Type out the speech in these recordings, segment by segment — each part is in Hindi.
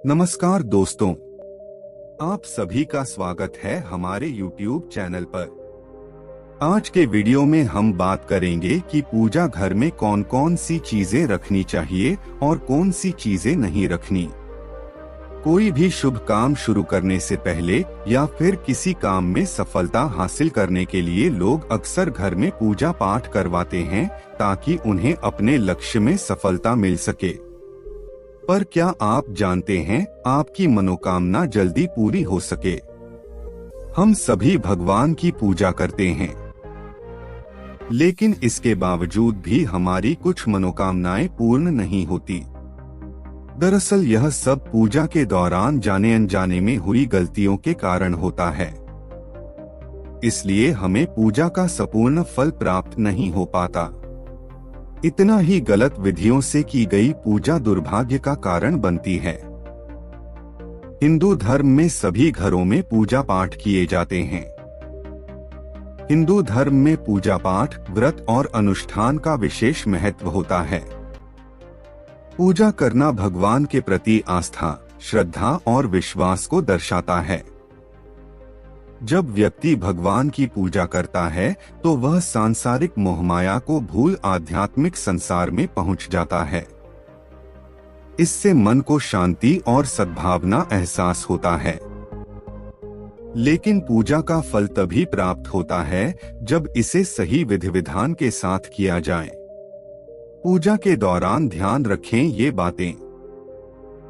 नमस्कार दोस्तों, आप सभी का स्वागत है हमारे YouTube चैनल पर। आज के वीडियो में हम बात करेंगे कि पूजा घर में कौन कौन सी चीजें रखनी चाहिए और कौन सी चीजें नहीं रखनी। कोई भी शुभ काम शुरू करने से पहले या फिर किसी काम में सफलता हासिल करने के लिए लोग अक्सर घर में पूजा पाठ करवाते हैं ताकि उन्हें अपने लक्ष्य में सफलता मिल सके। पर क्या आप जानते हैं आपकी मनोकामना जल्दी पूरी हो सके? हम सभी भगवान की पूजा करते हैं, लेकिन इसके बावजूद भी हमारी कुछ मनोकामनाएं पूर्ण नहीं होती। दरअसल यह सब पूजा के दौरान जाने अनजाने में हुई गलतियों के कारण होता है। इसलिए हमें पूजा का संपूर्ण फल प्राप्त नहीं हो पाता। इतना ही गलत विधियों से की गई पूजा दुर्भाग्य का कारण बनती है। हिंदू धर्म में सभी घरों में पूजा पाठ किए जाते हैं। हिंदू धर्म में पूजा पाठ, व्रत और अनुष्ठान का विशेष महत्व होता है। पूजा करना भगवान के प्रति आस्था, श्रद्धा और विश्वास को दर्शाता है। जब व्यक्ति भगवान की पूजा करता है तो वह सांसारिक मोहमाया को भूल आध्यात्मिक संसार में पहुंच जाता है। इससे मन को शांति और सद्भावना एहसास होता है। लेकिन पूजा का फल तभी प्राप्त होता है जब इसे सही विधि विधान के साथ किया जाए। पूजा के दौरान ध्यान रखें ये बातें।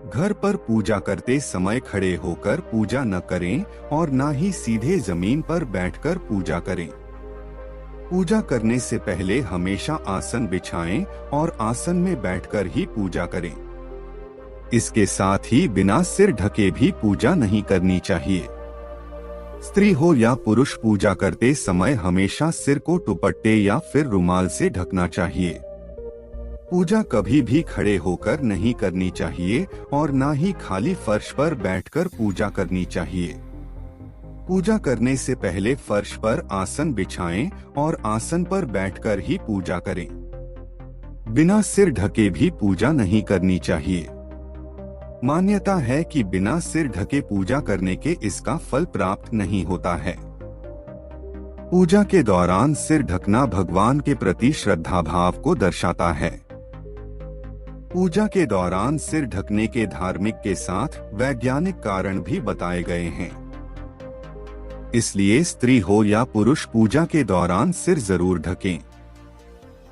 घर पर पूजा करते समय खड़े होकर पूजा न करें और न ही सीधे जमीन पर बैठकर पूजा करें। पूजा करने से पहले हमेशा आसन बिछाएं और आसन में बैठकर ही पूजा करें। इसके साथ ही बिना सिर ढके भी पूजा नहीं करनी चाहिए। स्त्री हो या पुरुष, पूजा करते समय हमेशा सिर को दुपट्टे या फिर रुमाल से ढकना चाहिए। पूजा कभी भी खड़े होकर नहीं करनी चाहिए और ना ही खाली फर्श पर बैठकर पूजा करनी चाहिए। पूजा करने से पहले फर्श पर आसन बिछाएं और आसन पर बैठकर ही पूजा करें। बिना सिर ढके भी पूजा नहीं करनी चाहिए। मान्यता है कि बिना सिर ढके पूजा करने के इसका फल प्राप्त नहीं होता है। पूजा के दौरान सिर ढकना भगवान के प्रति श्रद्धा भाव को दर्शाता है। पूजा के दौरान सिर ढकने के धार्मिक के साथ वैज्ञानिक कारण भी बताए गए हैं। इसलिए स्त्री हो या पुरुष पूजा के दौरान सिर जरूर ढकें।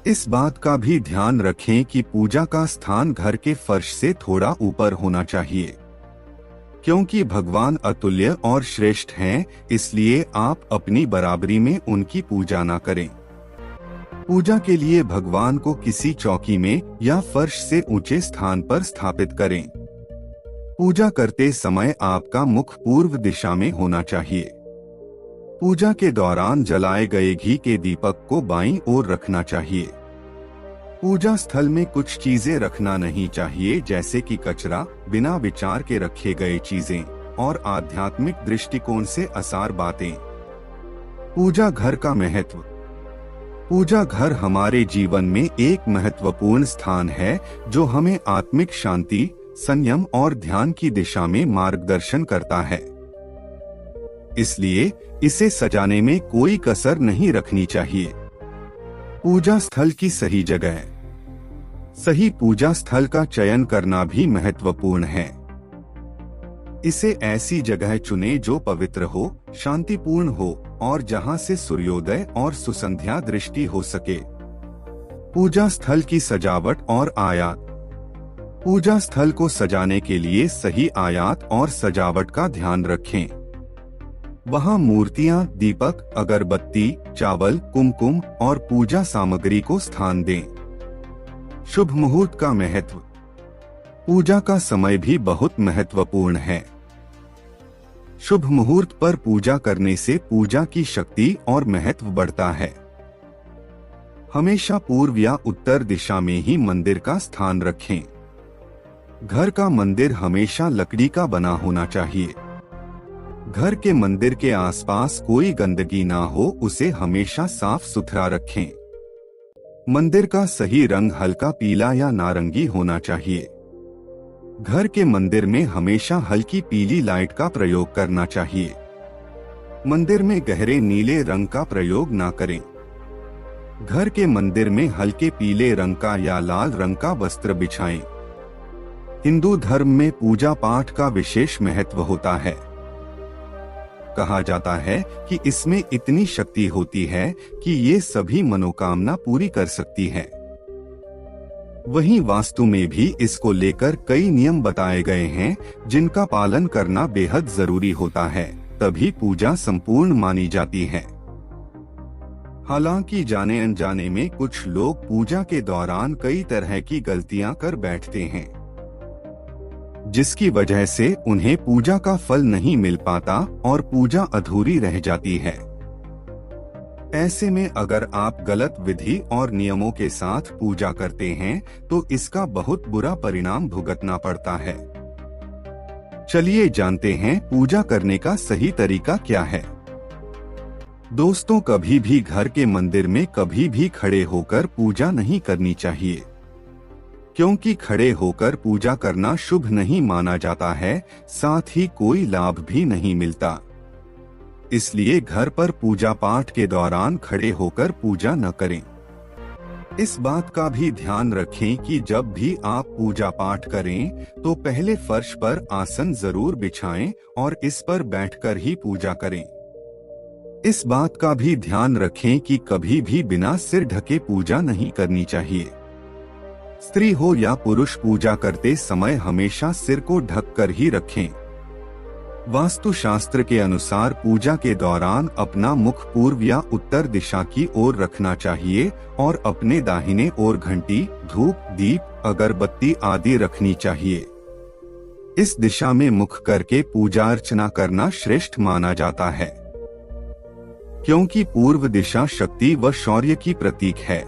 इस बात का भी ध्यान रखें कि पूजा का स्थान घर के फर्श से थोड़ा ऊपर होना चाहिए, क्योंकि भगवान अतुल्य और श्रेष्ठ हैं, इसलिए आप अपनी बराबरी में उनकी पूजा न करें। पूजा के लिए भगवान को किसी चौकी में या फर्श से ऊंचे स्थान पर स्थापित करें। पूजा करते समय आपका मुख पूर्व दिशा में होना चाहिए। पूजा के दौरान जलाए गए घी के दीपक को बाईं ओर रखना चाहिए। पूजा स्थल में कुछ चीजें रखना नहीं चाहिए, जैसे कि कचरा, बिना विचार के रखे गए चीजें और आध्यात्मिक दृष्टिकोण से असार बातें। पूजा घर का महत्व। पूजा घर हमारे जीवन में एक महत्वपूर्ण स्थान है जो हमें आत्मिक शांति, संयम और ध्यान की दिशा में मार्गदर्शन करता है। इसलिए इसे सजाने में कोई कसर नहीं रखनी चाहिए। पूजा स्थल की सही जगह। सही पूजा स्थल का चयन करना भी महत्वपूर्ण है। इसे ऐसी जगह चुनें जो पवित्र हो, शांतिपूर्ण हो और जहां से सूर्योदय और सुसंध्या दृष्टि हो सके। पूजा स्थल की सजावट और आयात। पूजा स्थल को सजाने के लिए सही आयात और सजावट का ध्यान रखें। वहां मूर्तियां, दीपक, अगरबत्ती, चावल, कुमकुम और पूजा सामग्री को स्थान दें। शुभ मुहूर्त का महत्व। पूजा का समय भी बहुत महत्वपूर्ण है। शुभ मुहूर्त पर पूजा करने से पूजा की शक्ति और महत्व बढ़ता है। हमेशा पूर्व या उत्तर दिशा में ही मंदिर का स्थान रखें। घर का मंदिर हमेशा लकड़ी का बना होना चाहिए। घर के मंदिर के आसपास कोई गंदगी ना हो, उसे हमेशा साफ सुथरा रखें। मंदिर का सही रंग हल्का पीला या नारंगी होना चाहिए। घर के मंदिर में हमेशा हल्की पीली लाइट का प्रयोग करना चाहिए। मंदिर में गहरे नीले रंग का प्रयोग ना करें। घर के मंदिर में हल्के पीले रंग का या लाल रंग का वस्त्र बिछाएं। हिंदू धर्म में पूजा पाठ का विशेष महत्व होता है। कहा जाता है कि इसमें इतनी शक्ति होती है कि ये सभी मनोकामना पूरी कर सकती है। वहीं वास्तु में भी इसको लेकर कई नियम बताए गए हैं, जिनका पालन करना बेहद जरूरी होता है, तभी पूजा संपूर्ण मानी जाती है। हालांकि जाने अनजाने में कुछ लोग पूजा के दौरान कई तरह की गलतियां कर बैठते हैं, जिसकी वजह से उन्हें पूजा का फल नहीं मिल पाता और पूजा अधूरी रह जाती है। ऐसे में अगर आप गलत विधि और नियमों के साथ पूजा करते हैं तो इसका बहुत बुरा परिणाम भुगतना पड़ता है। चलिए जानते हैं पूजा करने का सही तरीका क्या है। दोस्तों, कभी भी घर के मंदिर में कभी भी खड़े होकर पूजा नहीं करनी चाहिए, क्योंकि खड़े होकर पूजा करना शुभ नहीं माना जाता है, साथ ही कोई लाभ भी नहीं मिलता। इसलिए घर पर पूजा पाठ के दौरान खड़े होकर पूजा न करें। इस बात का भी ध्यान रखें कि जब भी आप पूजा पाठ करें तो पहले फर्श पर आसन जरूर बिछाएं और इस पर बैठकर ही पूजा करें। इस बात का भी ध्यान रखें कि कभी भी बिना सिर ढके पूजा नहीं करनी चाहिए। स्त्री हो या पुरुष, पूजा करते समय हमेशा सिर को ढककर ही रखें। वास्तु शास्त्र के अनुसार पूजा के दौरान अपना मुख पूर्व या उत्तर दिशा की ओर रखना चाहिए और अपने दाहिने ओर घंटी, धूप, दीप, अगरबत्ती आदि रखनी चाहिए। इस दिशा में मुख करके पूजा अर्चना करना श्रेष्ठ माना जाता है, क्योंकि पूर्व दिशा शक्ति व शौर्य की प्रतीक है।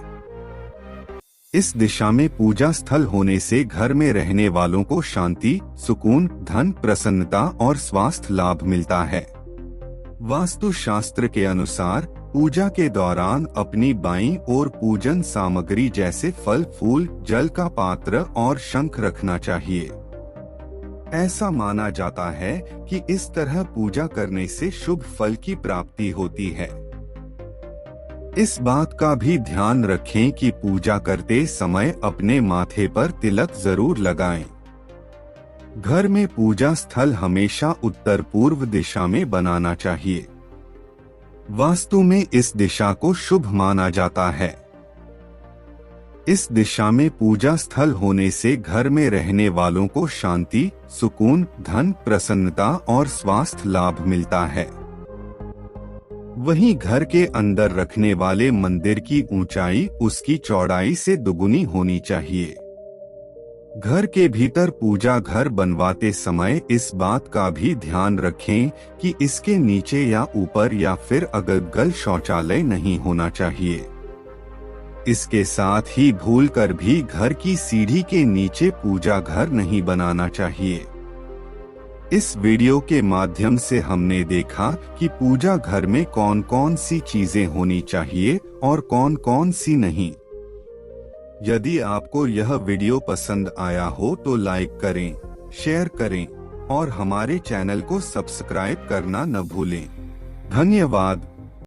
इस दिशा में पूजा स्थल होने से घर में रहने वालों को शांति, सुकून, धन, प्रसन्नता और स्वास्थ्य लाभ मिलता है। वास्तु शास्त्र के अनुसार पूजा के दौरान अपनी बाईं ओर पूजन सामग्री जैसे फल, फूल, जल का पात्र और शंख रखना चाहिए। ऐसा माना जाता है कि इस तरह पूजा करने से शुभ फल की प्राप्ति होती है। इस बात का भी ध्यान रखें कि पूजा करते समय अपने माथे पर तिलक जरूर लगाएं। घर में पूजा स्थल हमेशा उत्तर पूर्व दिशा में बनाना चाहिए। वास्तु में इस दिशा को शुभ माना जाता है। इस दिशा में पूजा स्थल होने से घर में रहने वालों को शांति, सुकून, धन, प्रसन्नता और स्वास्थ्य लाभ मिलता है। वहीं घर के अंदर रखने वाले मंदिर की ऊंचाई उसकी चौड़ाई से दुगुनी होनी चाहिए। घर के भीतर पूजा घर बनवाते समय इस बात का भी ध्यान रखें कि इसके नीचे या ऊपर या फिर अगल-बगल शौचालय नहीं होना चाहिए। इसके साथ ही भूलकर भी घर की सीढ़ी के नीचे पूजा घर नहीं बनाना चाहिए। इस वीडियो के माध्यम से हमने देखा कि पूजा घर में कौन कौन सी चीजें होनी चाहिए और कौन कौन सी नहीं। यदि आपको यह वीडियो पसंद आया हो तो लाइक करें, शेयर करें और हमारे चैनल को सब्सक्राइब करना न भूलें। धन्यवाद।